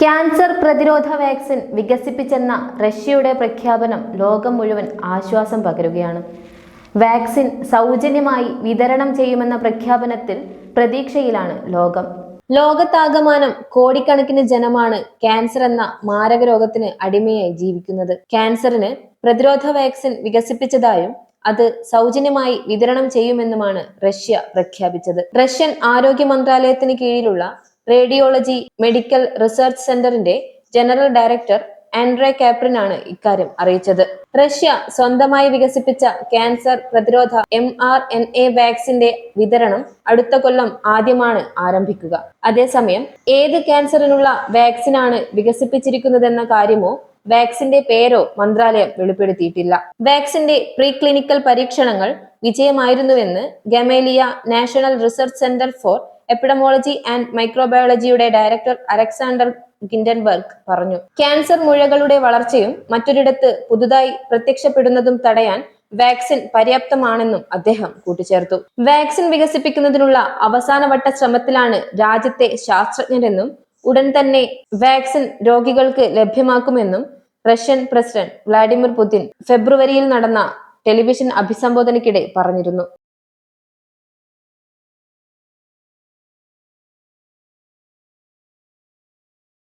Cancer പ്രതിരോധ vaccine വികസിപ്പിച്ചെന്ന റഷ്യയുടെ പ്രഖ്യാപനം ലോകം മുഴുവൻ ആശ്വാസം പകരുകയാണ്. വാക്സിൻ സൗജന്യമായി വിതരണം ചെയ്യുമെന്ന പ്രഖ്യാപനത്തിൽ പ്രതീക്ഷയിലാണ് ലോകം. ലോകത്താകമാനം കോടിക്കണക്കിന് ജനമാണ് ക്യാൻസർ എന്ന മാരക രോഗത്തിന് അടിമയായി ജീവിക്കുന്നത്. ക്യാൻസറിന് പ്രതിരോധ വാക്സിൻ വികസിപ്പിച്ചതായും അത് സൗജന്യമായി വിതരണം ചെയ്യുമെന്നുമാണ് റഷ്യ പ്രഖ്യാപിച്ചത്. റഷ്യൻ ആരോഗ്യ മന്ത്രാലയത്തിന് കീഴിലുള്ള റേഡിയോളജി മെഡിക്കൽ റിസർച്ച് സെന്ററിന്റെ ജനറൽ ഡയറക്ടർ ആൻഡ്രേ കാപ്രിനാണ് ഇക്കാര്യം അറിയിച്ചത്. റഷ്യ സ്വന്തമായി വികസിപ്പിച്ച ക്യാൻസർ പ്രതിരോധ mRNA വാക്സിന്റെ വിതരണം അടുത്ത കൊല്ലം ആദ്യമാണ് ആരംഭിക്കുക. അതേസമയം ഏത് ക്യാൻസറിനുള്ള വാക്സിനാണ് വികസിപ്പിച്ചിരിക്കുന്നതെന്ന കാര്യമോ വാക്സിന്റെ പേരോ മന്ത്രാലയം വെളിപ്പെടുത്തിയിട്ടില്ല. വാക്സിന്റെ പ്രീ ക്ലിനിക്കൽ പരീക്ഷണങ്ങൾ വിജയമായിരുന്നുവെന്ന് Gamaleya national research centre for epidemiology and മൈക്രോബയോളജിയുടെ ഡയറക്ടർ അലക്സാണ്ടർ ഗിൻഡൻബർഗ് പറഞ്ഞു. ക്യാൻസർ മുഴകളുടെ വളർച്ചയും മറ്റൊരിടത്ത് പുതുതായി പ്രത്യക്ഷപ്പെടുന്നതും തടയാൻ വാക്സിൻ പര്യാപ്തമാണെന്നും അദ്ദേഹം കൂട്ടിച്ചേർത്തു. വാക്സിൻ വികസിപ്പിക്കുന്നതിനുള്ള അവസാനവട്ട ശ്രമത്തിലാണ് രാജ്യത്തെ ശാസ്ത്രജ്ഞരെന്നും ഉടൻ തന്നെ വാക്സിൻ രോഗികൾക്ക് ലഭ്യമാക്കുമെന്നും റഷ്യൻ പ്രസിഡന്റ് വ്ളാഡിമിർ പുതിൻ ഫെബ്രുവരിയിൽ നടന്ന ടെലിവിഷൻ അഭിസംബോധനയ്ക്കിടെ പറഞ്ഞിരുന്നു.